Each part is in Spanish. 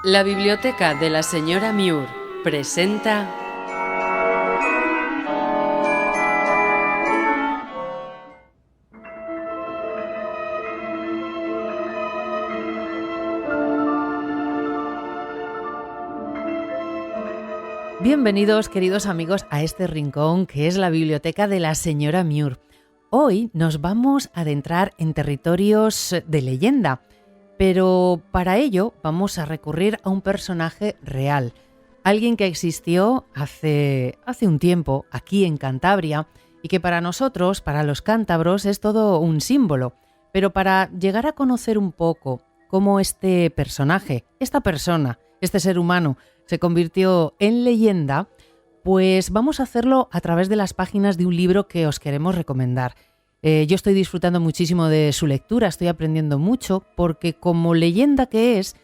La Biblioteca de la Señora Muir presenta Bienvenidos, queridos amigos, a este rincón que es la Biblioteca de la Señora Muir. Hoy nos vamos a adentrar en territorios de leyenda, pero para ello vamos a recurrir a un personaje real, alguien que existió hace un tiempo aquí en Cantabria y que para nosotros, para los cántabros, es todo un símbolo. Pero para llegar a conocer un poco cómo este personaje, esta persona, este ser humano, se convirtió en leyenda, pues vamos a hacerlo a través de las páginas de un libro que os queremos recomendar. Yo estoy disfrutando muchísimo de su lectura, estoy aprendiendo mucho, porque como leyenda que es,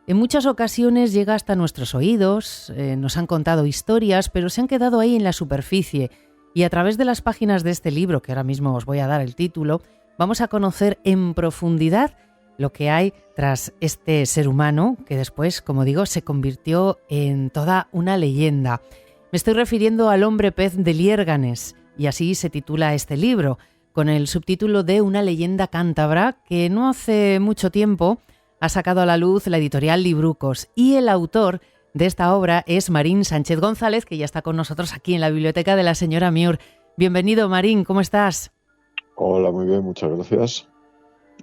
en muchas ocasiones llega hasta nuestros oídos, nos han contado historias, pero se han quedado ahí en la superficie. Y a través de las páginas de este libro, que ahora mismo os voy a dar el título, vamos a conocer en profundidad lo que hay tras este ser humano que después, como digo, se convirtió en toda una leyenda. Me estoy refiriendo al hombre pez de Liérganes, y así se titula este libro, con el subtítulo de Una leyenda cántabra que no hace mucho tiempo ha sacado a la luz la editorial Librucos, y el autor de esta obra es Marín Sánchez González, que ya está con nosotros aquí en la Biblioteca de la Señora Muir. Bienvenido, Marín, ¿cómo estás? Hola, muy bien, muchas gracias.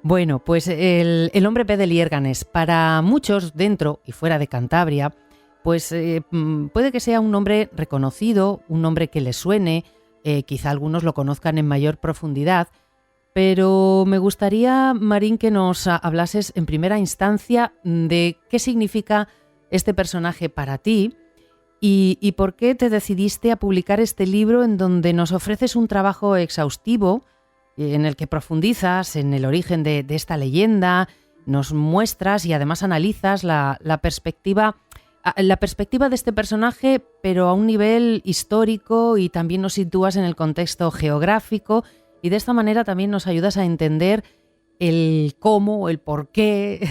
Bueno, pues el hombre pez de Liérganes, para muchos dentro y fuera de Cantabria, pues puede que sea un nombre reconocido, un nombre que les suene, quizá algunos lo conozcan en mayor profundidad, pero me gustaría, Marín, que nos hablases en primera instancia de qué significa este personaje para ti y por qué te decidiste a publicar este libro en donde nos ofreces un trabajo exhaustivo en el que profundizas en el origen de esta leyenda, nos muestras y además analizas la perspectiva de este personaje, pero a un nivel histórico, y también nos sitúas en el contexto geográfico, y de esta manera también nos ayudas a entender el cómo, el porqué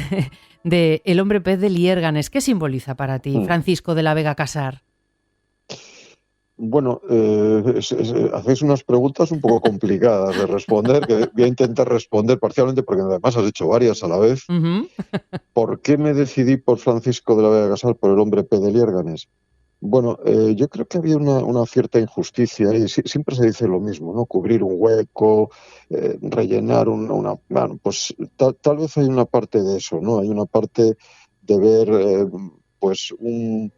de el hombre pez de Liérganes. ¿Qué simboliza para ti, Francisco de la Vega Casar? Bueno, hacéis unas preguntas un poco complicadas de responder, que voy a intentar responder parcialmente porque además has hecho varias a la vez. Uh-huh. ¿Por qué me decidí por Francisco de la Vega Casal, por el hombre pez de Liérganes? Bueno, yo creo que había una cierta injusticia y siempre se dice lo mismo, ¿no? Cubrir un hueco, rellenar Bueno, pues tal vez hay una parte de eso, ¿no? Hay una parte de ver, pues un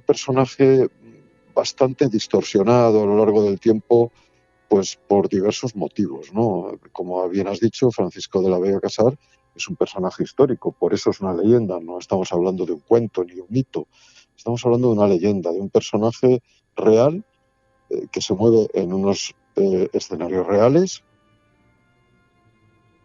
personaje bastante distorsionado a lo largo del tiempo, pues por diversos motivos, ¿no? Como bien has dicho, Francisco de la Vega Casar es un personaje histórico, por eso es una leyenda, no estamos hablando de un cuento ni de un mito, estamos hablando de una leyenda, de un personaje real que se mueve en unos escenarios reales,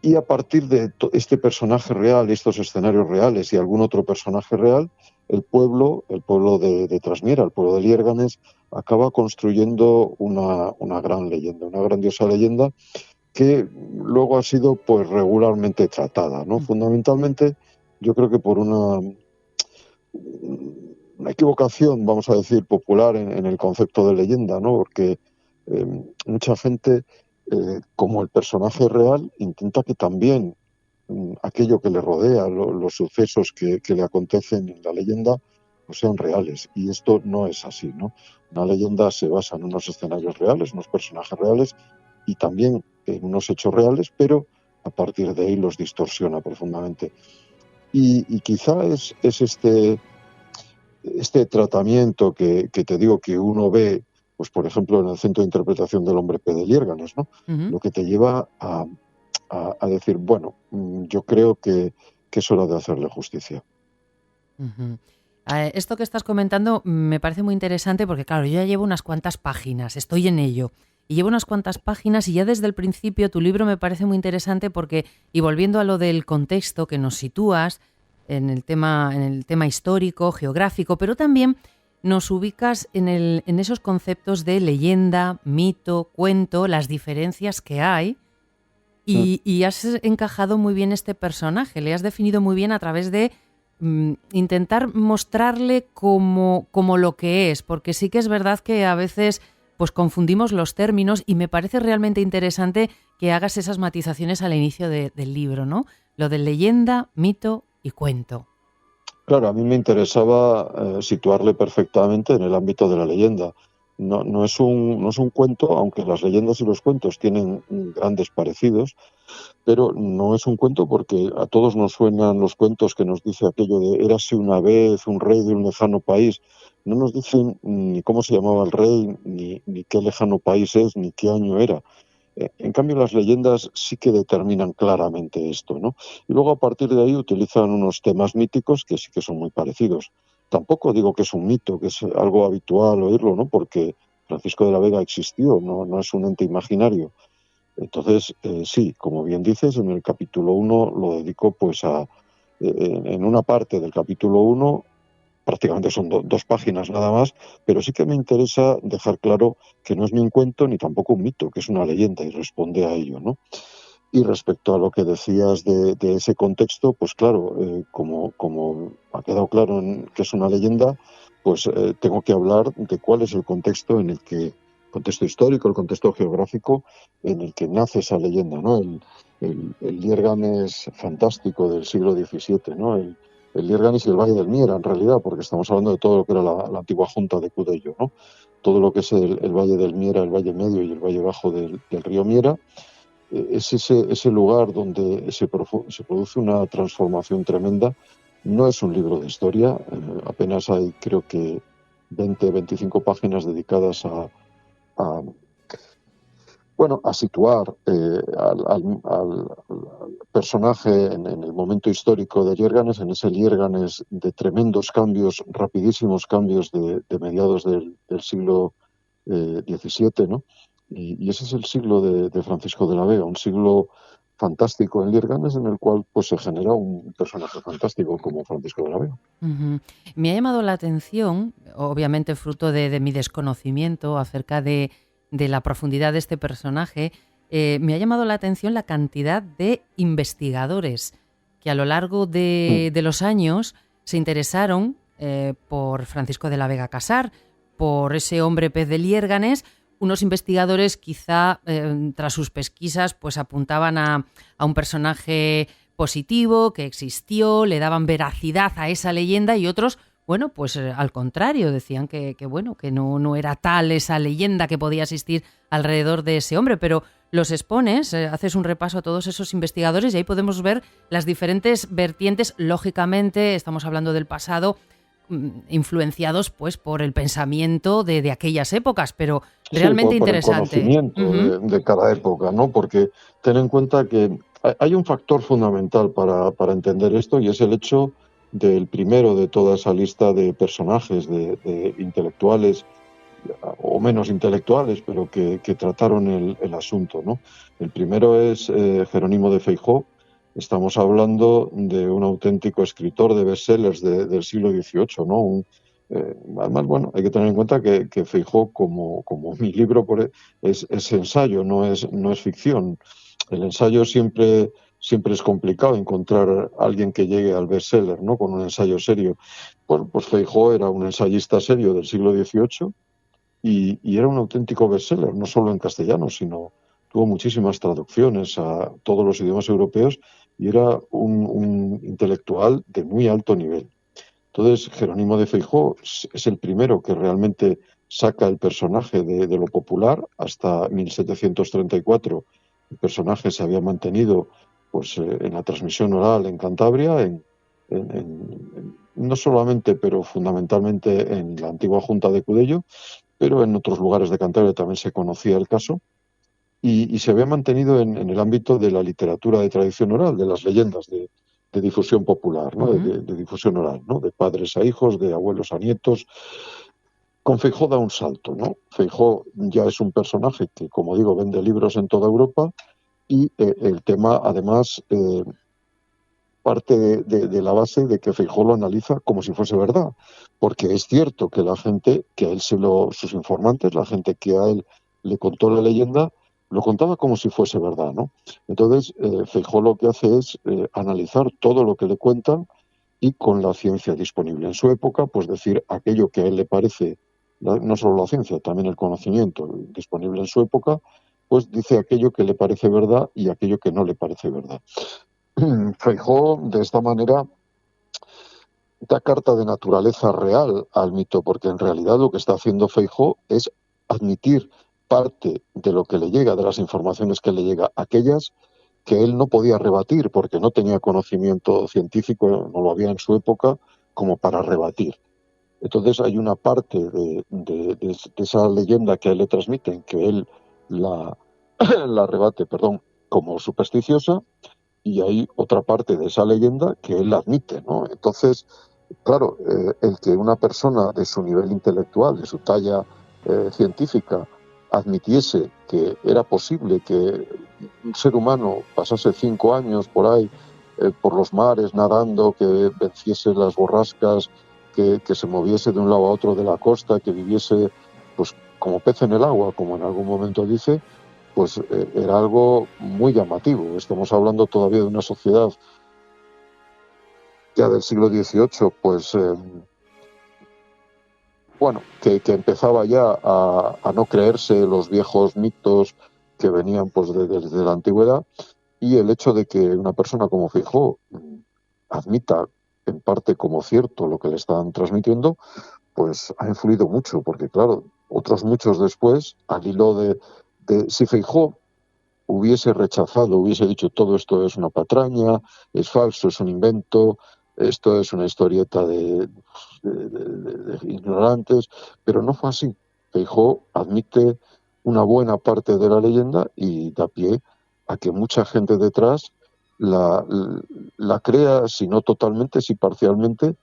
y a partir de este personaje real, estos escenarios reales y algún otro personaje real, el pueblo de Trasmiera, el pueblo de Liérganes, acaba construyendo una gran leyenda, una grandiosa leyenda que luego ha sido pues regularmente tratada, ¿no? Fundamentalmente, yo creo que por una equivocación, vamos a decir, popular en el concepto de leyenda, ¿no? Porque mucha gente, como el personaje real, intenta que también aquello que le rodea, los sucesos que le acontecen en la leyenda, pues sean reales. Y esto no es así, ¿no? Una leyenda se basa en unos escenarios reales, unos personajes reales y también en unos hechos reales, pero a partir de ahí los distorsiona profundamente. Y quizá es este tratamiento que te digo que uno ve, pues por ejemplo en el Centro de Interpretación del Hombre Pez de Liérganes, ¿no? Uh-huh. Lo que te lleva a decir, bueno, yo creo que es hora de hacerle justicia. Uh-huh. Esto que estás comentando me parece muy interesante porque, claro, yo ya llevo unas cuantas páginas, estoy en ello, y llevo unas cuantas páginas y ya desde el principio tu libro me parece muy interesante porque, y volviendo a lo del contexto que nos sitúas en el tema histórico, geográfico, pero también nos ubicas en esos conceptos de leyenda, mito, cuento, las diferencias que hay. Y has encajado muy bien este personaje, le has definido muy bien a través de intentar mostrarle como lo que es, porque sí que es verdad que a veces pues confundimos los términos y me parece realmente interesante que hagas esas matizaciones al inicio del libro, ¿no? Lo de leyenda, mito y cuento. Claro, a mí me interesaba situarle perfectamente en el ámbito de la leyenda. No es un cuento, aunque las leyendas y los cuentos tienen grandes parecidos, pero no es un cuento porque a todos nos suenan los cuentos que nos dice aquello de érase una vez un rey de un lejano país. No nos dicen ni cómo se llamaba el rey, ni qué lejano país es, ni qué año era. En cambio, las leyendas sí que determinan claramente esto, ¿no? Y luego a partir de ahí utilizan unos temas míticos que sí que son muy parecidos. Tampoco digo que es un mito, que es algo habitual oírlo, ¿no? Porque Francisco de la Vega existió, no es un ente imaginario. Entonces, sí, como bien dices, en el capítulo 1 lo dedico pues en una parte del capítulo 1 prácticamente son 2 páginas nada más, pero sí que me interesa dejar claro que no es ni un cuento ni tampoco un mito, que es una leyenda y responde a ello, ¿no? Y respecto a lo que decías de ese contexto, pues claro, como ha quedado claro que es una leyenda, pues tengo que hablar de cuál es el contexto en el que, contexto histórico, el contexto geográfico en el que nace esa leyenda, ¿no? El Liérganes fantástico del siglo XVII, ¿no? El Liérganes y el Valle del Miera, en realidad, porque estamos hablando de todo lo que era la antigua Junta de Cudello, ¿no? Todo lo que es el Valle del Miera, el Valle Medio y el Valle Bajo del río Miera, es ese lugar donde se produce una transformación tremenda. No es un libro de historia, apenas hay creo que 20-25 páginas dedicadas a, a situar al personaje en el momento histórico de Liérganes, en ese Liérganes de tremendos cambios, rapidísimos cambios de mediados del siglo XVII, ¿no? Y ese es el siglo de Francisco de la Vega, un siglo fantástico en Liérganes en el cual pues se genera un personaje fantástico como Francisco de la Vega. Uh-huh. Me ha llamado la atención, obviamente fruto de mi desconocimiento acerca de la profundidad de este personaje, me ha llamado la atención la cantidad de investigadores que a lo largo de los años se interesaron por Francisco de la Vega Casar, por ese hombre pez de Liérganes. Unos investigadores quizá tras sus pesquisas pues apuntaban a un personaje positivo, que existió, le daban veracidad a esa leyenda, y otros, bueno, pues al contrario, decían que no era tal esa leyenda que podía existir alrededor de ese hombre, pero los expones, haces un repaso a todos esos investigadores y ahí podemos ver las diferentes vertientes. Lógicamente, estamos hablando del pasado, influenciados pues por el pensamiento de aquellas épocas, pero realmente por interesante. El conocimiento de cada época, ¿no? Porque ten en cuenta que hay un factor fundamental para entender esto, y es el hecho del primero de toda esa lista de personajes, de intelectuales o menos intelectuales, pero que trataron el asunto, ¿no? El primero es Jerónimo de Feijoo. Estamos hablando de un auténtico escritor de bestsellers del siglo XVIII, ¿no? Además, bueno, hay que tener en cuenta que Feijoo, como mi libro, es ensayo, no es ficción. El ensayo siempre es complicado encontrar a alguien que llegue al bestseller, ¿no? Con un ensayo serio. Pues Feijoo era un ensayista serio del siglo XVIII y era un auténtico bestseller, no solo en castellano, sino tuvo muchísimas traducciones a todos los idiomas europeos y era un intelectual de muy alto nivel. Entonces, Jerónimo de Feijoo es el primero que realmente saca el personaje de lo popular. Hasta 1734 el personaje se había mantenido pues en la transmisión oral en Cantabria, no solamente, pero fundamentalmente en la antigua Junta de Cudello, pero en otros lugares de Cantabria también se conocía el caso, y se había mantenido en el ámbito de la literatura de tradición oral, de las leyendas de difusión popular, ¿no? De difusión oral, ¿no? De padres a hijos, de abuelos a nietos. Con Feijoo da un salto, ¿no? Feijoo ya es un personaje que, como digo, vende libros en toda Europa, y el tema, además, parte de la base de que Feijoo lo analiza como si fuese verdad, porque es cierto que la gente, que a él sus informantes, la gente que a él le contó la leyenda, lo contaba como si fuese verdad, ¿no? Entonces, Feijoo lo que hace es analizar todo lo que le cuentan y con la ciencia disponible en su época, pues decir aquello que a él le parece, no solo la ciencia, también el conocimiento disponible en su época, pues dice aquello que le parece verdad y aquello que no le parece verdad. Feijóo, de esta manera, da carta de naturaleza real al mito, porque en realidad lo que está haciendo Feijóo es admitir parte de lo que le llega, de las informaciones que le llega, aquellas que él no podía rebatir porque no tenía conocimiento científico, no lo había en su época, como para rebatir. Entonces hay una parte de esa leyenda que a él le transmiten, que él la, la rebate, perdón, como supersticiosa, y hay otra parte de esa leyenda que él admite, ¿no? Entonces, claro, el que una persona de su nivel intelectual, de su talla científica, admitiese que era posible que un ser humano pasase 5 años por ahí, por los mares, nadando, que venciese las borrascas, que se moviese de un lado a otro de la costa, que viviese pues como pez en el agua, como en algún momento dice, pues era algo muy llamativo. Estamos hablando todavía de una sociedad ya del siglo XVIII, pues bueno, que empezaba ya a no creerse los viejos mitos que venían pues desde la antigüedad, y el hecho de que una persona como Feijóo admita en parte como cierto lo que le están transmitiendo, pues ha influido mucho, porque claro, otros muchos después, al hilo de si Feijóo hubiese rechazado, hubiese dicho todo esto es una patraña, es falso, es un invento, esto es una historieta de ignorantes, pero no fue así. Feijóo admite una buena parte de la leyenda y da pie a que mucha gente detrás la, la crea, si no totalmente, si parcialmente,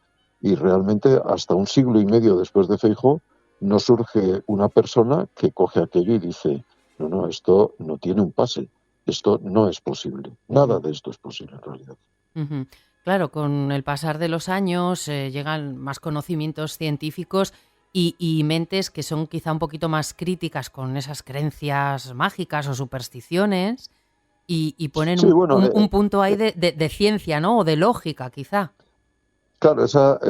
y realmente hasta un siglo y medio después de Feijóo no surge una persona que coge aquello y dice: no, no, esto no tiene un pase, esto no es posible, nada de esto es posible en realidad. Ujú. Claro, con el pasar de los años llegan más conocimientos científicos y mentes que son quizá un poquito más críticas con esas creencias mágicas o supersticiones y ponen Sí, bueno, un punto ahí de ciencia, ¿no? O de lógica, quizá. claro, esa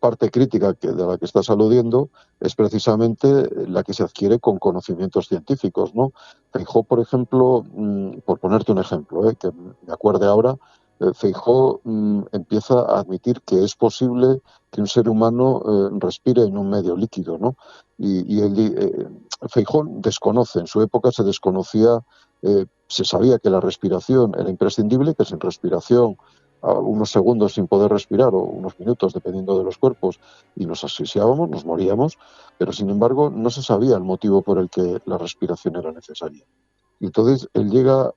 parte crítica de la que estás aludiendo es precisamente la que se adquiere con conocimientos científicos, ¿no? Feijóo, por ejemplo, por ponerte un ejemplo, que me acuerde ahora, Feijóo empieza a admitir que es posible que un ser humano respire en un medio líquido, ¿no? Feijóo desconoce, en su época se desconocía, se sabía que la respiración era imprescindible, que sin respiración a unos segundos sin poder respirar o unos minutos, dependiendo de los cuerpos, y nos asfixiábamos, nos moríamos, pero sin embargo no se sabía el motivo por el que la respiración era necesaria. Y entonces él llega,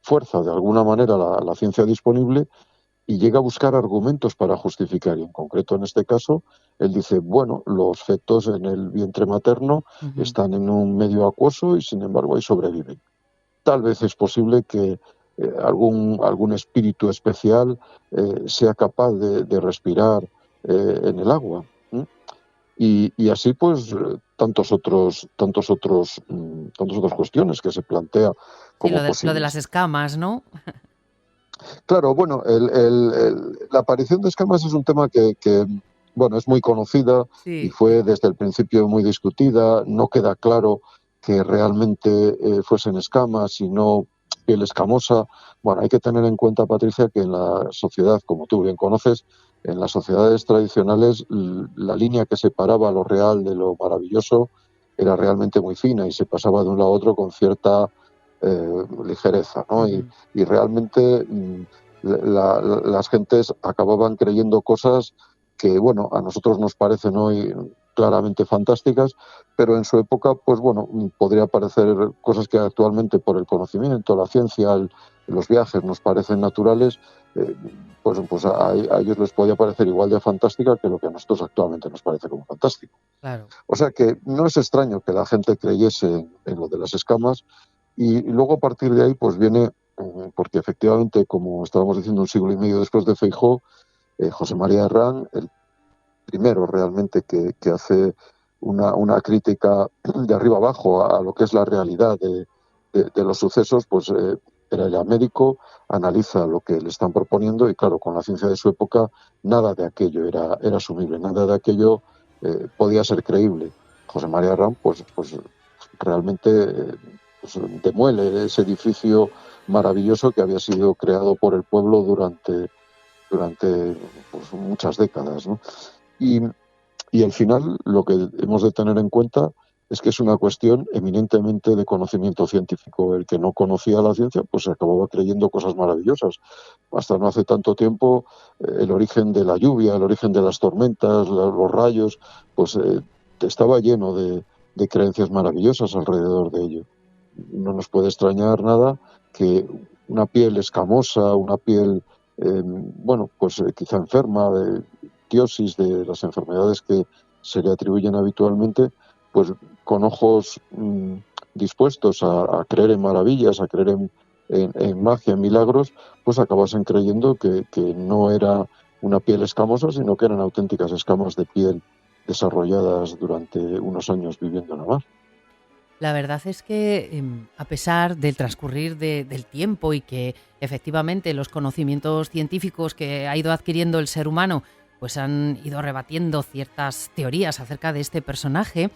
fuerza de alguna manera la ciencia disponible y llega a buscar argumentos para justificar. Y en concreto en este caso, él dice, bueno, los fetos en el vientre materno Ujú. están en un medio acuoso y sin embargo ahí sobreviven. Tal vez es posible que algún espíritu especial sea capaz de respirar en el agua. ¿Mm? Y así pues tantas otras cuestiones que se plantea Sí, como lo de las posibles. escamas, ¿no? Claro, bueno, la aparición de escamas es un tema bueno, es muy conocida y Sí, fue desde el principio muy discutida. No queda claro que realmente fuesen escamas, sino piel escamosa. Bueno, hay que tener en cuenta, Patricia, que en la sociedad, como tú bien conoces, en las sociedades tradicionales, la línea que separaba lo real de lo maravilloso era realmente muy fina y se pasaba de un lado a otro con cierta ligereza, ¿no? ujú. Y realmente las gentes acababan creyendo cosas que, bueno, a nosotros nos parecen hoy claramente fantásticas, pero en su época, pues bueno, podría parecer cosas que actualmente por el conocimiento, la ciencia, los viajes nos parecen naturales, eh, pues a ellos les podía parecer igual de fantástica que lo que a nosotros actualmente nos parece como fantástico. Claro. O sea que no es extraño que la gente creyese en lo de las escamas, y luego a partir de ahí pues viene, porque efectivamente, como estábamos diciendo, un siglo y medio después de Feijóo, José María Herrán, el primero realmente que hace una crítica de arriba abajo a lo que es la realidad de los sucesos, pues era ya médico, analiza lo que le están proponiendo y claro, con la ciencia de su época, nada de aquello era asumible, nada de aquello podía ser creíble. José María Arranz, pues realmente pues, demuele ese edificio maravilloso que había sido creado por el pueblo durante pues, muchas décadas, ¿no? Y, y al final lo que hemos de tener en cuenta es que es una cuestión eminentemente de conocimiento científico. El que no conocía la ciencia, pues se acababa creyendo cosas maravillosas. Hasta no hace tanto tiempo, el origen de la lluvia, el origen de las tormentas, los rayos, pues estaba lleno de creencias maravillosas alrededor de ello. No nos puede extrañar nada que una piel escamosa, una piel, pues quizá enferma, de tiosis, de las enfermedades que se le atribuyen habitualmente, pues con ojos dispuestos a creer en maravillas, a creer en magia, en milagros, pues acabasen creyendo que no era una piel escamosa, sino que eran auténticas escamas de piel desarrolladas durante unos años viviendo en la mar. La verdad es que a pesar del transcurrir del tiempo y que efectivamente los conocimientos científicos que ha ido adquiriendo el ser humano pues han ido rebatiendo ciertas teorías acerca de este personaje,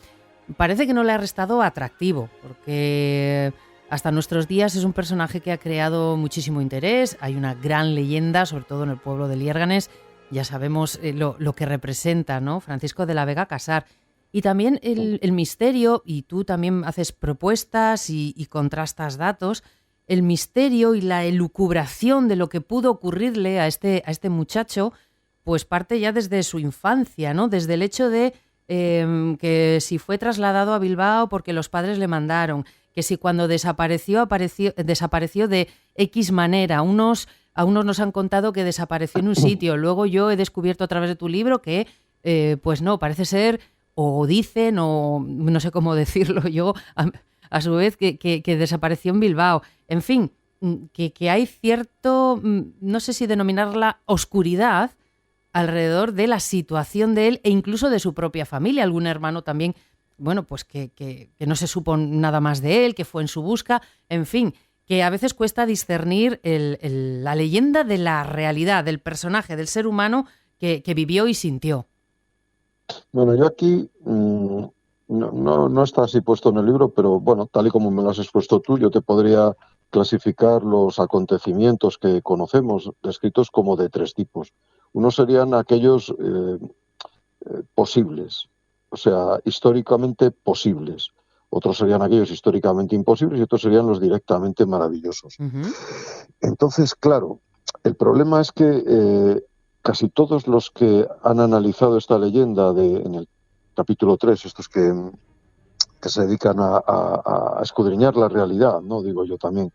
parece que no le ha restado atractivo, porque hasta nuestros días es un personaje que ha creado muchísimo interés, hay una gran leyenda, sobre todo en el pueblo de Liérganes, ya sabemos lo que representa, ¿no? Francisco de la Vega Casar. Y también el misterio, y tú también haces propuestas y contrastas datos, el misterio y la elucubración de lo que pudo ocurrirle a este muchacho, pues parte ya desde su infancia, ¿no? Desde el hecho de que si fue trasladado a Bilbao porque los padres le mandaron, que si cuando desapareció de X manera. A unos nos han contado que desapareció en un sitio, luego yo he descubierto a través de tu libro que, pues no, parece ser... o dicen, o no sé cómo decirlo yo, a su vez, que desapareció en Bilbao. En fin, que hay cierto, no sé si denominarla oscuridad, alrededor de la situación de él e incluso de su propia familia. Algún hermano también, bueno, pues que no se supo nada más de él, que fue en su busca, en fin, que a veces cuesta discernir la leyenda de la realidad, del personaje, del ser humano que vivió y sintió. Bueno, yo aquí no está así puesto en el libro, pero bueno, tal y como me lo has expuesto tú, yo te podría clasificar los acontecimientos que conocemos descritos como de tres tipos. Unos serían aquellos posibles, o sea, históricamente posibles. Otros serían aquellos históricamente imposibles y otros serían los directamente maravillosos. Uh-huh. Entonces, claro, el problema es que casi todos los que han analizado esta leyenda en el capítulo 3, estos que se dedican a escudriñar la realidad, ¿no? Digo yo también,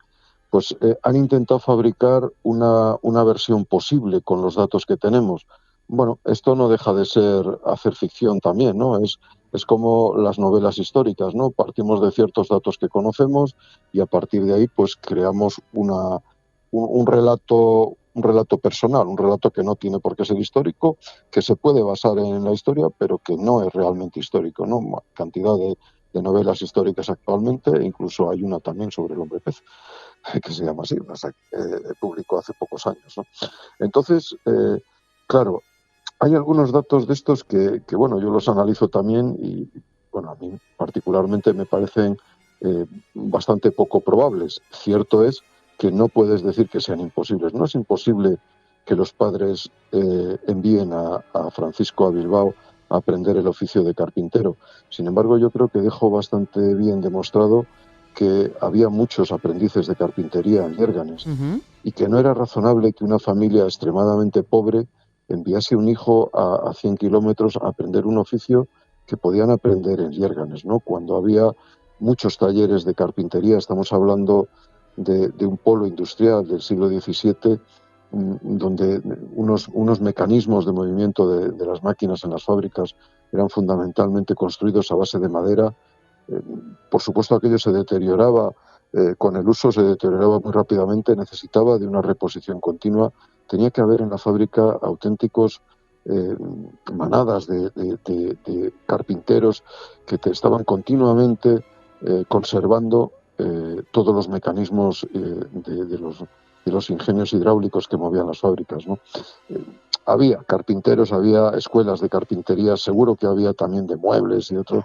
pues han intentado fabricar una versión posible con los datos que tenemos. Bueno, esto no deja de ser hacer ficción también, ¿no? Es como las novelas históricas, ¿no? Partimos de ciertos datos que conocemos y a partir de ahí pues creamos un relato personal, un relato que no tiene por qué ser histórico, que se puede basar en la historia, pero que no es realmente histórico, ¿no? Cantidad de novelas históricas actualmente, incluso hay una también sobre el hombre pez, que se llama así, publicó hace pocos años, ¿no? Entonces, claro, hay algunos datos de estos que, bueno, yo los analizo también y, bueno, a mí particularmente me parecen bastante poco probables. Cierto es que no puedes decir que sean imposibles. No es imposible que los padres envíen a Francisco a Bilbao a aprender el oficio de carpintero. Sin embargo, yo creo que dejo bastante bien demostrado que había muchos aprendices de carpintería en Liérganes Uh-huh. y que no era razonable que una familia extremadamente pobre enviase un hijo a 100 kilómetros a aprender un oficio que podían aprender en Liérganes, ¿no? Cuando había muchos talleres de carpintería, estamos hablando de un polo industrial del siglo XVII, donde unos mecanismos de movimiento de las máquinas en las fábricas eran fundamentalmente construidos a base de madera. Por supuesto, aquello se deterioraba, con el uso se deterioraba muy rápidamente, necesitaba de una reposición continua. Tenía que haber en la fábrica auténticos manadas de carpinteros que te estaban continuamente conservando todos los mecanismos de los ingenios hidráulicos que movían las fábricas, ¿no? Había carpinteros, había escuelas de carpintería, seguro que había también de muebles y otros.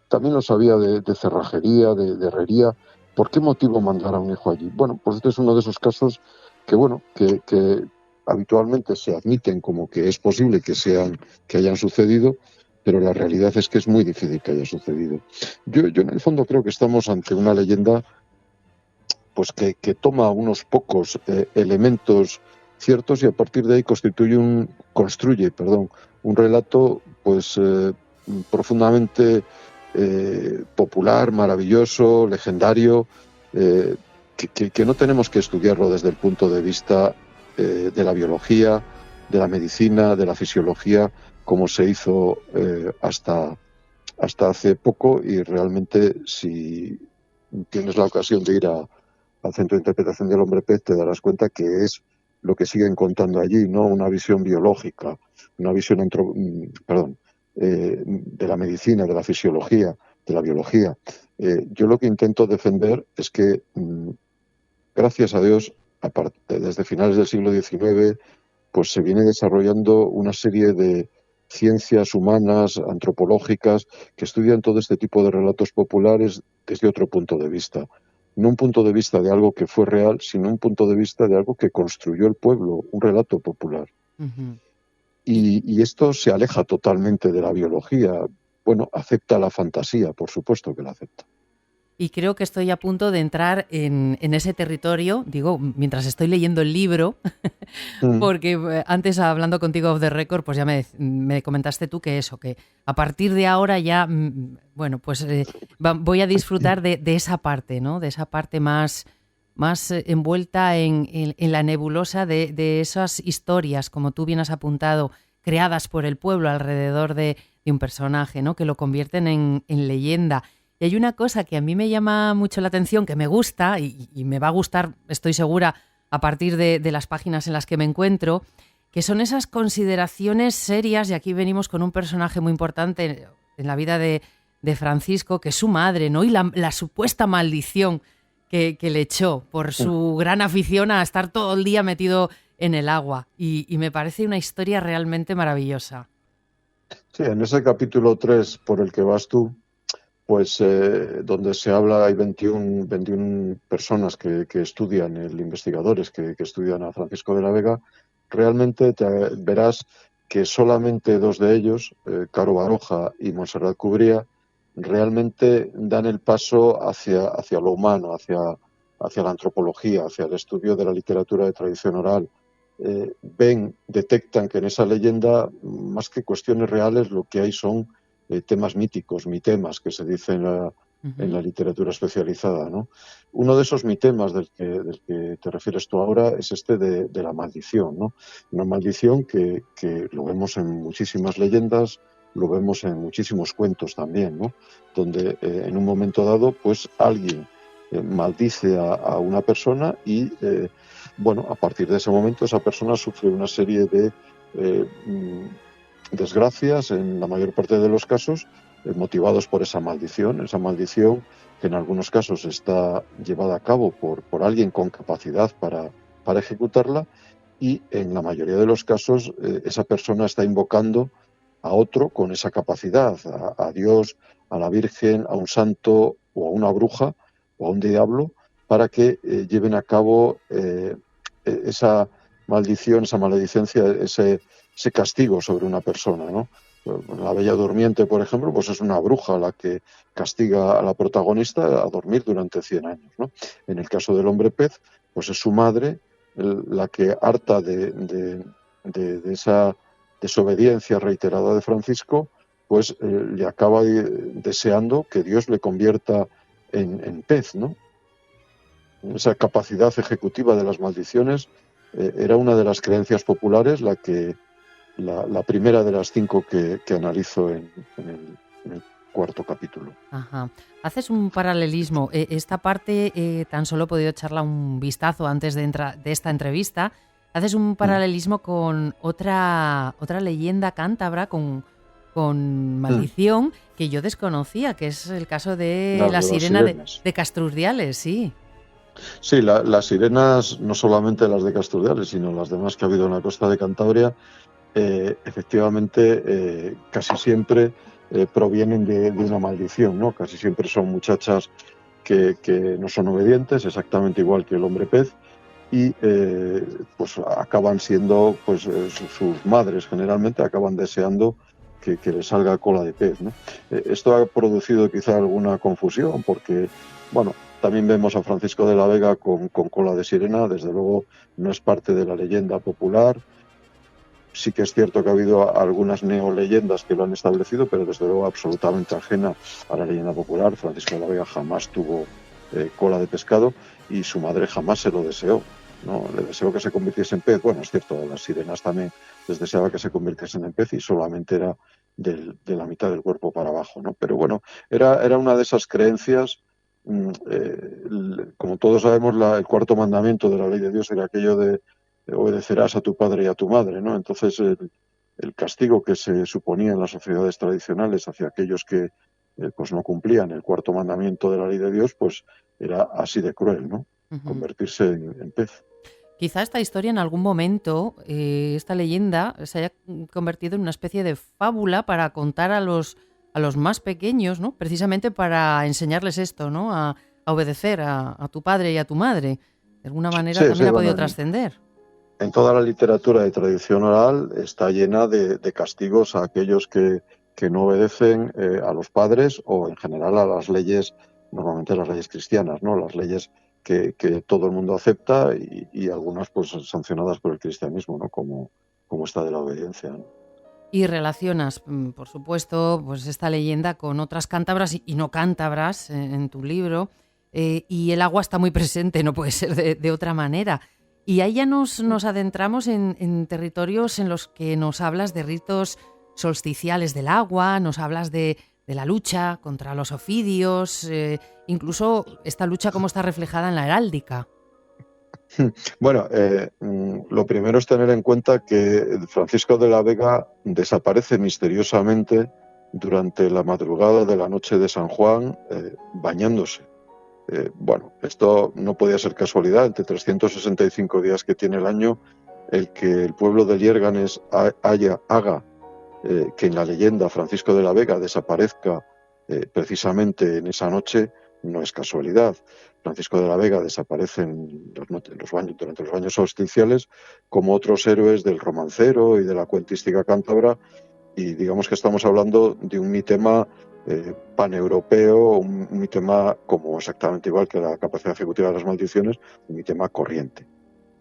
También los había de cerrajería, de herrería. ¿Por qué motivo mandar a un hijo allí? Bueno, pues este es uno de esos casos que habitualmente se admiten como que es posible que hayan sucedido, pero la realidad es que es muy difícil que haya sucedido. Yo en el fondo creo que estamos ante una leyenda pues que toma unos pocos elementos ciertos y a partir de ahí construye un relato pues profundamente popular, maravilloso, legendario, que no tenemos que estudiarlo desde el punto de vista de la biología, de la medicina, de la fisiología, como se hizo hasta hace poco, y realmente si tienes la ocasión de ir al Centro de Interpretación del Hombre Pez, te darás cuenta que es lo que siguen contando allí, ¿no? Una visión biológica, una visión de la medicina, de la fisiología, de la biología. Yo lo que intento defender es que, gracias a Dios, desde finales del siglo XIX, pues se viene desarrollando una serie de ciencias humanas, antropológicas, que estudian todo este tipo de relatos populares desde otro punto de vista. No un punto de vista de algo que fue real, sino un punto de vista de algo que construyó el pueblo, un relato popular. Uh-huh. Y esto se aleja totalmente de la biología. Bueno, acepta la fantasía, por supuesto que la acepta. Y creo que estoy a punto de entrar en ese territorio, digo, mientras estoy leyendo el libro, porque antes, hablando contigo off the record, pues ya me comentaste tú que a partir de ahora ya, bueno, pues voy a disfrutar de esa parte, ¿no? De esa parte más envuelta en la nebulosa de esas historias, como tú bien has apuntado, creadas por el pueblo alrededor de un personaje, ¿no? Que lo convierten en leyenda. Y hay una cosa que a mí me llama mucho la atención, que me gusta y me va a gustar, estoy segura, a partir de las páginas en las que me encuentro, que son esas consideraciones serias, y aquí venimos con un personaje muy importante en la vida de Francisco, que es su madre, ¿no? Y la supuesta maldición que le echó por su gran afición a estar todo el día metido en el agua. Y me parece una historia realmente maravillosa. Sí, en ese capítulo 3 por el que vas tú, pues donde se habla, hay 21 personas que estudian, investigadores que estudian a Francisco de la Vega. Realmente verás que solamente 2 de ellos, Caro Baroja y Montserrat Cubría, realmente dan el paso hacia lo humano, hacia la antropología, hacia el estudio de la literatura de tradición oral. Detectan que en esa leyenda, más que cuestiones reales, lo que hay son temas míticos, mitemas, que se dice en la literatura especializada, ¿no? Uno de esos mitemas del que te refieres tú ahora es este de la maldición, ¿no? Una maldición que lo vemos en muchísimas leyendas, lo vemos en muchísimos cuentos también, ¿no? Donde en un momento dado, pues alguien maldice a una persona y, bueno, a partir de ese momento esa persona sufre una serie de desgracias, en la mayor parte de los casos, motivados por esa maldición que en algunos casos está llevada a cabo por alguien con capacidad para ejecutarla, y en la mayoría de los casos esa persona está invocando a otro con esa capacidad, a Dios, a la Virgen, a un santo o a una bruja o a un diablo, para que lleven a cabo esa maldición, esa maledicencia, ese castigo sobre una persona, ¿no? La Bella Durmiente, por ejemplo, pues es una bruja la que castiga a la protagonista a dormir durante 100 años, ¿no? En el caso del Hombre Pez, pues es su madre la que, harta de esa desobediencia reiterada de Francisco, pues le acaba deseando que Dios le convierta en pez, ¿no? Esa capacidad ejecutiva de las maldiciones era una de las creencias populares, la primera de las 5 que analizo en el 4º capítulo. Ajá. Haces un paralelismo. Esta parte tan solo he podido echarla un vistazo antes de esta entrevista. Haces un paralelismo con otra leyenda cántabra, con con Mm. maldición que yo desconocía, que es el caso de Las la de las sirena sirenas. de Castrurdiales, sí. Sí, las sirenas, no solamente las de Casturdiales, sino las demás que ha habido en la costa de Cantabria, efectivamente, casi siempre provienen de una maldición, ¿no? Casi siempre son muchachas que no son obedientes, exactamente igual que el hombre pez, y pues acaban siendo, pues sus madres generalmente acaban deseando que les salga cola de pez, ¿no? Esto ha producido quizá alguna confusión porque, bueno, también vemos a Francisco de la Vega con cola de sirena, desde luego no es parte de la leyenda popular. Sí que es cierto que ha habido algunas neoleyendas que lo han establecido, pero desde luego absolutamente ajena a la leyenda popular. Francisco de la Vega jamás tuvo cola de pescado y su madre jamás se lo deseó, ¿no? Le deseó que se convirtiese en pez. Bueno, es cierto, las sirenas también les deseaba que se convirtiesen en pez y solamente era de la mitad del cuerpo para abajo, ¿no? Pero bueno, era una de esas creencias. Como todos sabemos, el cuarto mandamiento de la ley de Dios era aquello de obedecerás a tu padre y a tu madre, ¿no? Entonces el castigo que se suponía en las sociedades tradicionales hacia aquellos que pues no cumplían el cuarto mandamiento de la ley de Dios, pues era así de cruel, ¿no? Ujú. Convertirse en pez. Quizá esta historia en algún momento, esta leyenda, se haya convertido en una especie de fábula para contar a los más pequeños, ¿no? Precisamente para enseñarles esto, ¿no? A obedecer a tu padre y a tu madre. De alguna manera Sí, sí, también ha bueno, podido trascender. en toda la literatura de tradición oral está llena de castigos a aquellos que no obedecen a los padres o en general a las leyes, normalmente las leyes cristianas, ¿no? Las leyes que todo el mundo acepta y algunas pues sancionadas por el cristianismo, ¿no? Como esta de la obediencia, ¿no? Y relacionas, por supuesto, pues esta leyenda con otras cántabras y no cántabras en tu libro. Y el agua está muy presente, no puede ser de otra manera. Y ahí ya nos adentramos en territorios en los que nos hablas de ritos solsticiales del agua, nos hablas de la lucha contra los ofidios, incluso esta lucha cómo está reflejada en la heráldica. Bueno, lo primero es tener en cuenta que Francisco de la Vega desaparece misteriosamente durante la madrugada de la noche de San Juan, bañándose. Bueno, esto no podía ser casualidad. Entre 365 días que tiene el año, el que el pueblo de Liérganes haga que en la leyenda Francisco de la Vega desaparezca precisamente en esa noche no es casualidad. Francisco de la Vega desaparece durante los baños solsticiales como otros héroes del romancero y de la cuentística cántabra, y digamos que estamos hablando de un mitema paneuropeo, un mitema como exactamente igual que la capacidad ejecutiva de las maldiciones, un mitema corriente.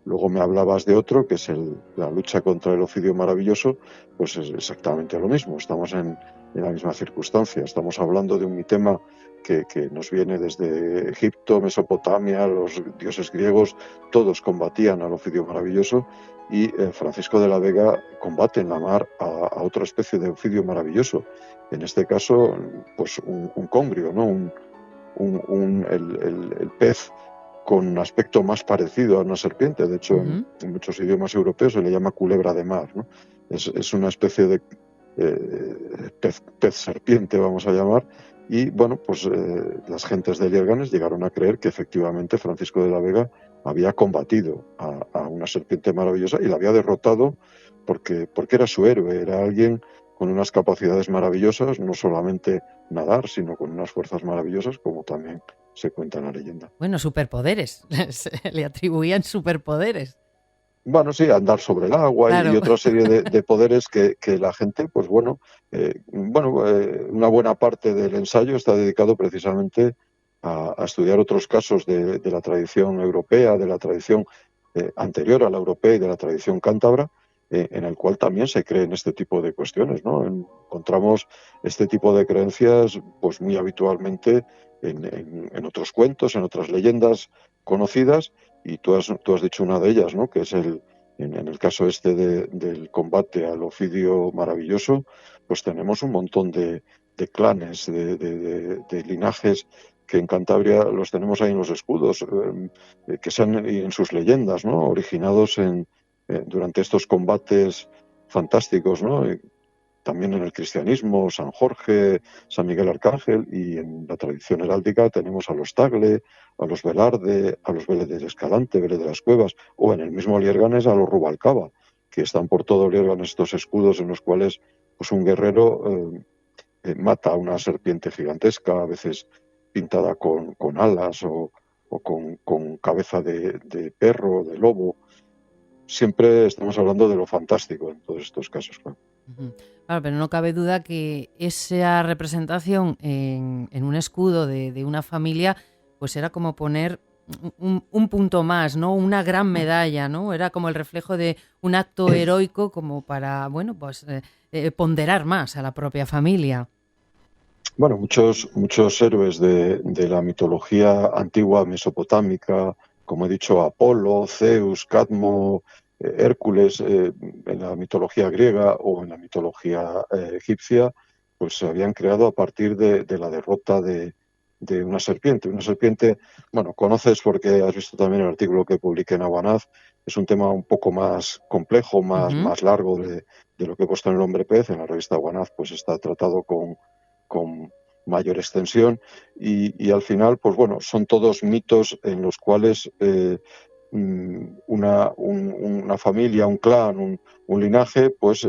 Luego me hablabas de otro, que es la lucha contra el ofidio maravilloso, pues es exactamente lo mismo, estamos en la misma circunstancia, estamos hablando de un mitema que nos viene desde Egipto, Mesopotamia, los dioses griegos, todos combatían al ofidio maravilloso y Francisco de la Vega combate en la mar a otra especie de ofidio maravilloso, en este caso pues un congrio, ¿no? El pez con aspecto más parecido a una serpiente. De hecho, Ujú. en muchos idiomas europeos se le llama culebra de mar, ¿no? Es una especie de pez serpiente, vamos a llamar, y bueno, pues las gentes de Liérganes llegaron a creer que efectivamente Francisco de la Vega había combatido a una serpiente maravillosa y la había derrotado porque era su héroe, era alguien con unas capacidades maravillosas, no solamente nadar, sino con unas fuerzas maravillosas, como también se cuenta en la leyenda. Bueno, superpoderes, le atribuían superpoderes. Bueno, sí, andar sobre el agua y Claro. otra serie de poderes que la gente, pues bueno, una buena parte del ensayo está dedicado precisamente a estudiar otros casos de la tradición europea, de la tradición anterior a la europea y de la tradición cántabra, en el cual también se creen este tipo de cuestiones, ¿no? Encontramos este tipo de creencias pues muy habitualmente en otros cuentos, en otras leyendas conocidas, y tú has dicho una de ellas, ¿no? Que es en el caso este del combate al ofidio maravilloso, pues tenemos un montón de clanes, de linajes que en Cantabria los tenemos ahí en los escudos, que sean y en sus leyendas, ¿no? Originados durante estos combates fantásticos, ¿no? también en el cristianismo, San Jorge, San Miguel Arcángel, y en la tradición heráldica tenemos a los Tagle, a los Velarde, a los Vélez del Escalante, Vélez de las Cuevas, o en el mismo Lierganes a los Rubalcaba, que están por todo Lierganes estos escudos en los cuales pues un guerrero mata a una serpiente gigantesca, a veces pintada con alas o con cabeza de perro, de lobo. Siempre estamos hablando de lo fantástico en todos estos casos, claro. Claro, pero no cabe duda que esa representación en un escudo de una familia, pues era como poner un punto más, ¿no? Una gran medalla, ¿no? Era como el reflejo de un acto heroico como para, bueno, pues ponderar más a la propia familia. Bueno, muchos héroes de la mitología antigua mesopotámica, como he dicho, Apolo, Zeus, Cadmo, Hércules, en la mitología griega o en la mitología egipcia, pues se habían creado a partir de la derrota de una serpiente. Una serpiente, bueno, conoces porque has visto también el artículo que publiqué en Awanaz, es un tema un poco más complejo, más largo de lo que he puesto en El Hombre Pez. En la revista Awanaz pues está tratado con mayor extensión y al final, pues bueno, son todos mitos en los cuales una familia, un clan, un linaje, pues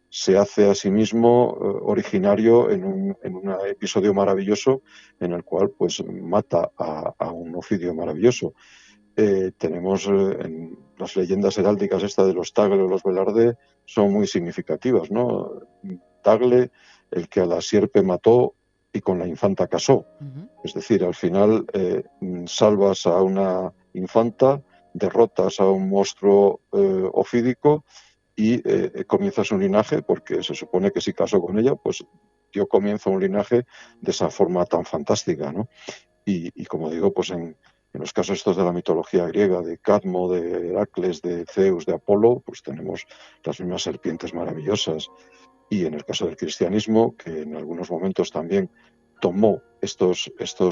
se hace a sí mismo originario en un episodio maravilloso en el cual pues mata a un ofidio maravilloso. Tenemos en las leyendas heráldicas esta de los Tagle o los Velarde son muy significativas, ¿no? Tagle, el que a la sierpe mató y con la infanta casó. Es decir, al final salvas a una infanta, derrotas a un monstruo ofídico y comienzas un linaje, porque se supone que si casó con ella, pues dio comienzo a un linaje de esa forma tan fantástica, ¿no? Y como digo, pues en los casos estos de la mitología griega, de Cadmo, de Heracles, de Zeus, de Apolo, pues tenemos las mismas serpientes maravillosas. Y en el caso del cristianismo, que en algunos momentos también tomó estos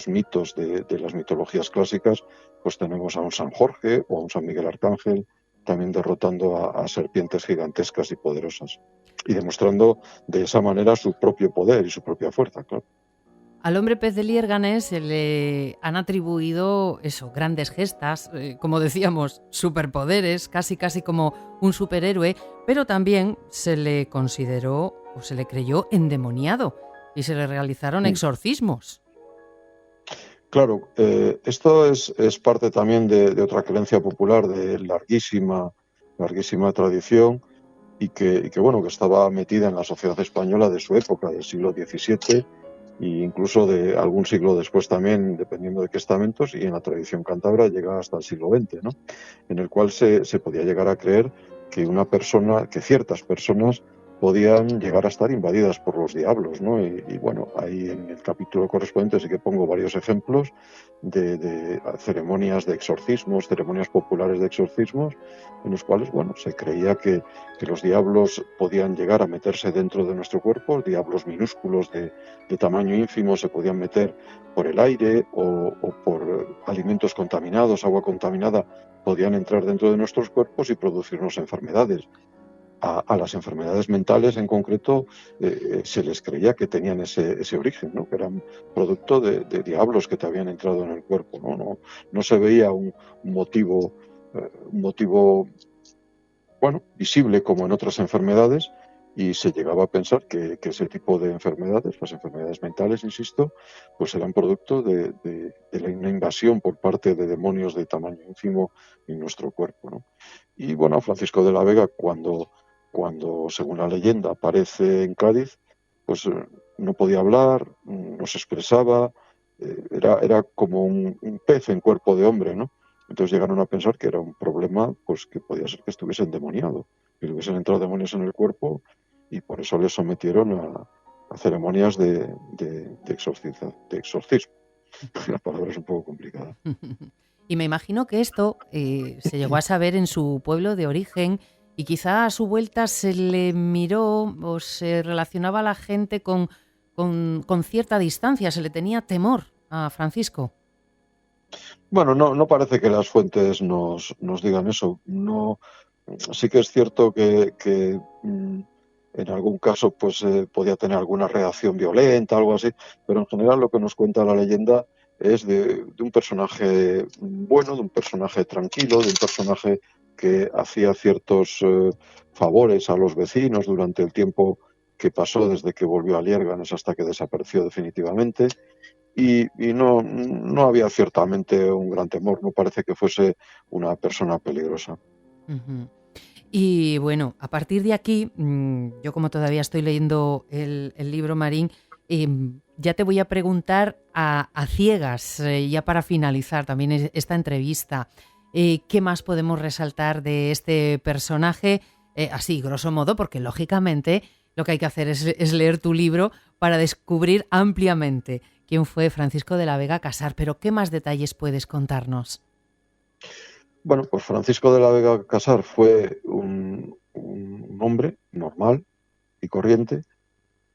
mitos de las mitologías clásicas, pues tenemos a un San Jorge o a un San Miguel Arcángel también derrotando a serpientes gigantescas y poderosas y demostrando de esa manera su propio poder y su propia fuerza, claro. Al hombre pez de Lierganes se le han atribuido eso, grandes gestas, como decíamos, superpoderes, casi como un superhéroe, pero también se le consideró o se le creyó endemoniado y se le realizaron exorcismos. Claro, esto es parte también de otra creencia popular de larguísima tradición y que bueno, que estaba metida en la sociedad española de su época, del siglo XVII e incluso de algún siglo después también, dependiendo de qué estamentos, y en la tradición cántabra llega hasta el siglo XX, ¿no? En el cual se podía llegar a creer que ciertas personas podían llegar a estar invadidas por los diablos, ¿no? Y bueno, ahí en el capítulo correspondiente sí que pongo varios ejemplos de ceremonias de exorcismos, ceremonias populares de exorcismos, en los cuales, bueno, se creía que los diablos podían llegar a meterse dentro de nuestro cuerpo, diablos minúsculos de tamaño ínfimo se podían meter por el aire o por alimentos contaminados, agua contaminada, podían entrar dentro de nuestros cuerpos y producirnos enfermedades. A las enfermedades mentales en concreto se les creía que tenían ese origen, ¿no? Que eran producto de diablos que te habían entrado en el cuerpo, ¿no? No se veía un motivo bueno, visible como en otras enfermedades, y se llegaba a pensar que ese tipo de enfermedades, las enfermedades mentales, insisto, pues eran producto de una invasión por parte de demonios de tamaño ínfimo en nuestro cuerpo, ¿no? Y bueno, Francisco de la Vega, cuando según la leyenda aparece en Cádiz, pues no podía hablar, no se expresaba, era como un pez en cuerpo de hombre, ¿no? Entonces llegaron a pensar que era un problema, pues que podía ser que estuviese endemoniado, que le hubiesen entrado demonios en el cuerpo y por eso le sometieron a ceremonias de exorcismo. La palabra es un poco complicada. Y me imagino que esto se llegó a saber en su pueblo de origen y quizá a su vuelta se le miró o se relacionaba a la gente con cierta distancia, se le tenía temor a Francisco. Bueno, no parece que las fuentes nos digan eso. No, sí que es cierto que en algún caso pues podía tener alguna reacción violenta, algo así, pero en general lo que nos cuenta la leyenda es de un personaje bueno, de un personaje tranquilo, de un personaje que hacía ciertos favores a los vecinos durante el tiempo que pasó desde que volvió a Liérganes hasta que desapareció definitivamente. Y no había ciertamente un gran temor, no parece que fuese una persona peligrosa. Ujú. Y bueno, a partir de aquí, yo como todavía estoy leyendo el libro, Marín, ya te voy a preguntar a ciegas, ya para finalizar también esta entrevista, ¿qué más podemos resaltar de este personaje? Así, grosso modo, porque lógicamente lo que hay que hacer es leer tu libro para descubrir ampliamente quién fue Francisco de la Vega Casar, pero ¿qué más detalles puedes contarnos? Bueno, pues Francisco de la Vega Casar fue un hombre normal y corriente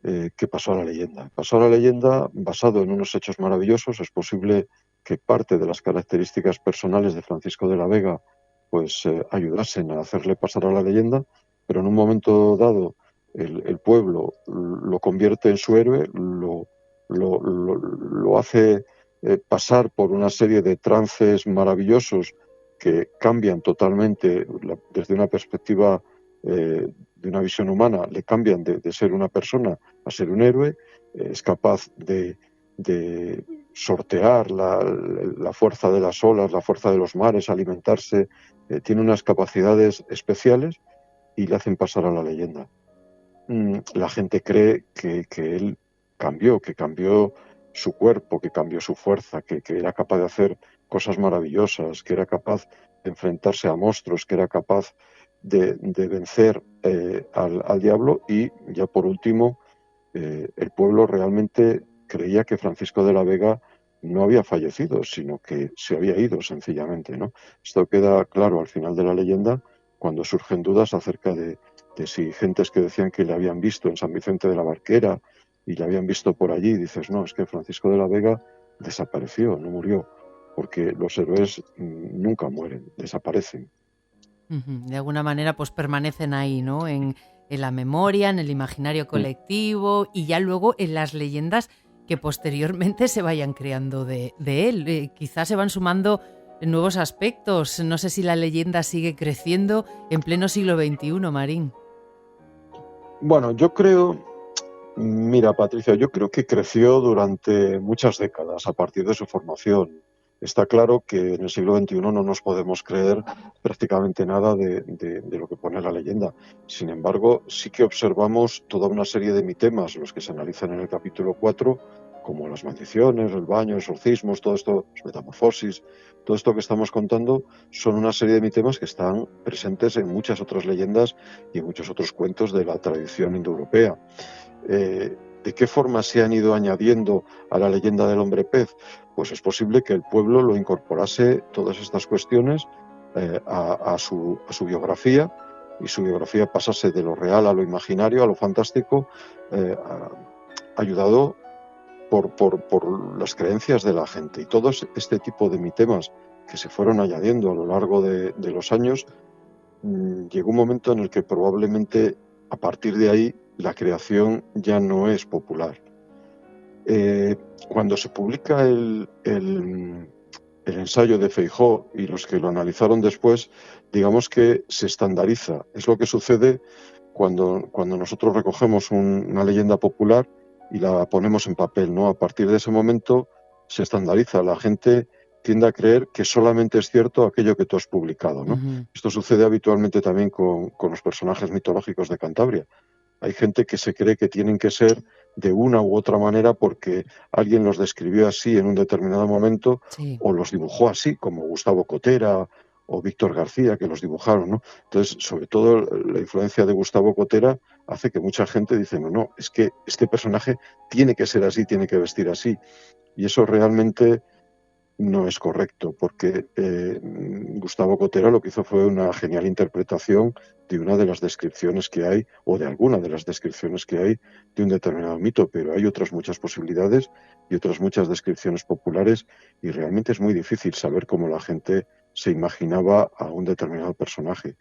que pasó a la leyenda. Pasó a la leyenda basado en unos hechos maravillosos. Es posible que parte de las características personales de Francisco de la Vega pues ayudasen a hacerle pasar a la leyenda, pero en un momento dado el pueblo lo convierte en su héroe, lo hace pasar por una serie de trances maravillosos que cambian totalmente desde una perspectiva de una visión humana, le cambian de ser una persona a ser un héroe, es capaz de sortear la fuerza de las olas, la fuerza de los mares, alimentarse, tiene unas capacidades especiales y le hacen pasar a la leyenda. La gente cree que él que cambió su cuerpo, que cambió su fuerza, que era capaz de hacer cosas maravillosas, que era capaz de enfrentarse a monstruos, que era capaz de vencer al diablo y ya por último el pueblo realmente creía que Francisco de la Vega no había fallecido, sino que se había ido sencillamente, ¿no? Esto queda claro al final de la leyenda cuando surgen dudas acerca de si gentes que decían que le habían visto en San Vicente de la Barquera y le habían visto por allí, dices, no, es que Francisco de la Vega desapareció, no murió, porque los héroes nunca mueren, desaparecen. Ujú. De alguna manera, pues permanecen ahí, ¿no? En la memoria, en el imaginario colectivo y ya luego en las leyendas que posteriormente se vayan creando de él. Quizás se van sumando nuevos aspectos. No sé si la leyenda sigue creciendo en pleno siglo XXI, Marín. Bueno, yo creo, mira, Patricia, yo creo que creció durante muchas décadas a partir de su formación. Está claro que en el siglo XXI no nos podemos creer prácticamente nada de lo que pone la leyenda. Sin embargo, sí que observamos toda una serie de mitemas, los que se analizan en el capítulo 4, como las maldiciones, el baño, exorcismos, todo esto, las metamorfosis, todo esto que estamos contando, son una serie de mitemas que están presentes en muchas otras leyendas y en muchos otros cuentos de la tradición indoeuropea. ¿De qué forma se han ido añadiendo a la leyenda del hombre pez? Pues es posible que el pueblo lo incorporase todas estas cuestiones a su biografía y su biografía pasase de lo real a lo imaginario, a lo fantástico, ayudado por las creencias de la gente. Y todo este tipo de mitemas que se fueron añadiendo a lo largo de los años, llegó un momento en el que probablemente a partir de ahí la creación ya no es popular. Cuando se publica el ensayo de Feijóo y los que lo analizaron después, digamos que se estandariza. Es lo que sucede cuando nosotros recogemos una leyenda popular y la ponemos en papel, ¿no? A partir de ese momento se estandariza. La gente tiende a creer que solamente es cierto aquello que tú has publicado, ¿no? Ujú. Esto sucede habitualmente también con los personajes mitológicos de Cantabria. Hay gente que se cree que tienen que ser de una u otra manera porque alguien los describió así en un determinado momento Sí. o los dibujó así, como Gustavo Cotera o Víctor García, que los dibujaron, ¿no? Entonces, sobre todo la influencia de Gustavo Cotera hace que mucha gente dice, no, es que este personaje tiene que ser así, tiene que vestir así. Y eso realmente no es correcto, porque Gustavo Cotera lo que hizo fue una genial interpretación de una de las descripciones que hay, o de alguna de las descripciones que hay de un determinado mito, pero hay otras muchas posibilidades y otras muchas descripciones populares y realmente es muy difícil saber cómo la gente se imaginaba a un determinado personaje.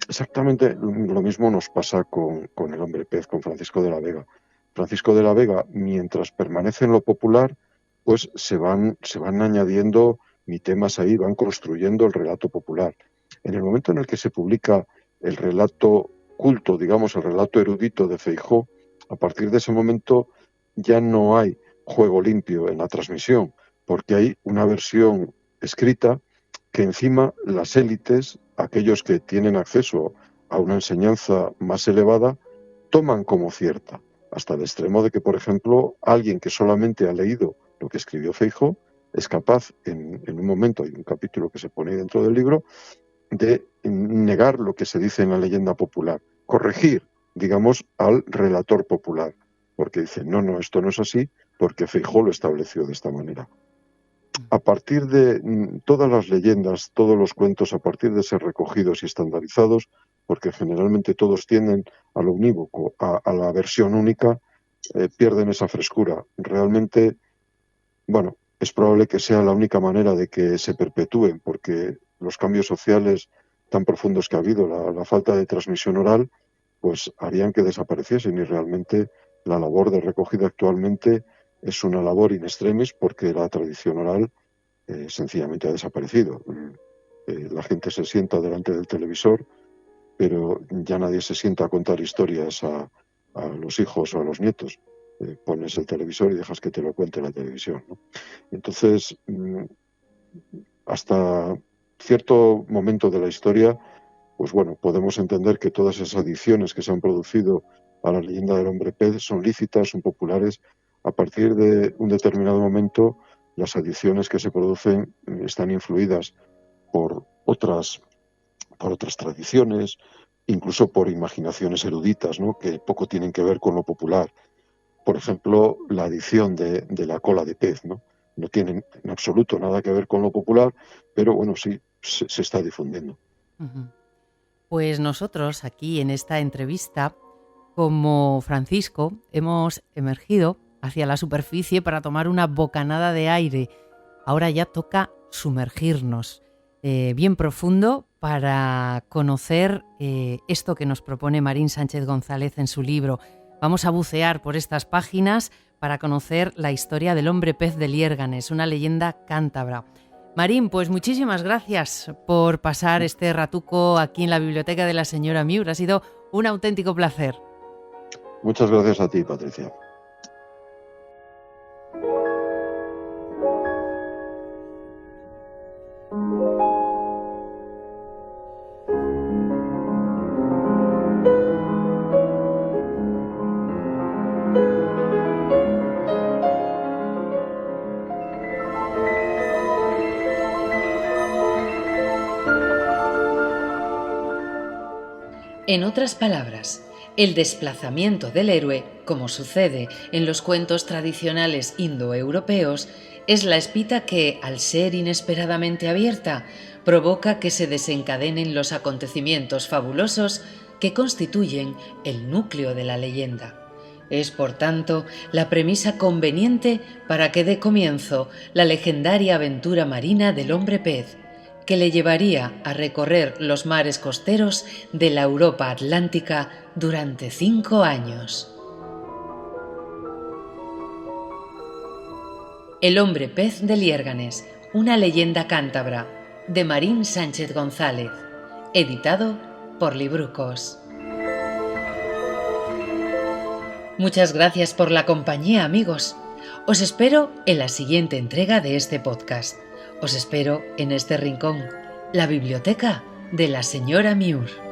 Exactamente lo mismo nos pasa con el hombre pez, con Francisco de la Vega. Francisco de la Vega, mientras permanece en lo popular, pues se van añadiendo mitemas ahí, van construyendo el relato popular. En el momento en el que se publica el relato culto, digamos, el relato erudito de Feijóo, a partir de ese momento ya no hay juego limpio en la transmisión, porque hay una versión escrita que encima las élites, aquellos que tienen acceso a una enseñanza más elevada, toman como cierta, hasta el extremo de que, por ejemplo, alguien que solamente ha leído lo que escribió Feijóo es capaz, en un momento, hay un capítulo que se pone dentro del libro, de negar lo que se dice en la leyenda popular, corregir, digamos, al relator popular, porque dice, no, esto no es así, porque Feijóo lo estableció de esta manera. A partir de todas las leyendas, todos los cuentos, a partir de ser recogidos y estandarizados, porque generalmente todos tienden a lo unívoco, a la versión única, pierden esa frescura. Realmente, bueno, es probable que sea la única manera de que se perpetúen, porque los cambios sociales tan profundos que ha habido, la falta de transmisión oral, pues harían que desapareciesen, y realmente la labor de recogida actualmente es una labor in extremis, porque la tradición oral sencillamente ha desaparecido. La gente se sienta delante del televisor, pero ya nadie se sienta a contar historias a los hijos o a los nietos. Pones el televisor y dejas que te lo cuente la televisión, ¿no? Entonces, hasta cierto momento de la historia, pues bueno, podemos entender que todas esas adiciones que se han producido a la leyenda del hombre pez son lícitas, son populares. A partir de un determinado momento, las adiciones que se producen están influidas por otras tradiciones, incluso por imaginaciones eruditas, ¿no?, que poco tienen que ver con lo popular. Por ejemplo, la adición de la cola de pez, ¿no? No tiene en absoluto nada que ver con lo popular, pero bueno, sí, se está difundiendo. Uh-huh. Pues nosotros aquí en esta entrevista, como Francisco, hemos emergido hacia la superficie para tomar una bocanada de aire. Ahora ya toca sumergirnos bien profundo para conocer esto que nos propone Marín Sánchez González en su libro. Vamos a bucear por estas páginas para conocer la historia del hombre pez de Liérganes, una leyenda cántabra. Marín, pues muchísimas gracias por pasar este ratuco aquí en la biblioteca de la señora Miur. Ha sido un auténtico placer. Muchas gracias a ti, Patricia. En otras palabras, el desplazamiento del héroe, como sucede en los cuentos tradicionales indoeuropeos, es la espita que, al ser inesperadamente abierta, provoca que se desencadenen los acontecimientos fabulosos que constituyen el núcleo de la leyenda. Es, por tanto, la premisa conveniente para que dé comienzo la legendaria aventura marina del hombre pez, que le llevaría a recorrer los mares costeros de la Europa atlántica durante 5 años. El hombre pez de Liérganes, una leyenda cántabra, de Marín Sánchez González, editado por Librucos. Muchas gracias por la compañía, amigos. Os espero en la siguiente entrega de este podcast. Os espero en este rincón, la biblioteca de la señora Miur.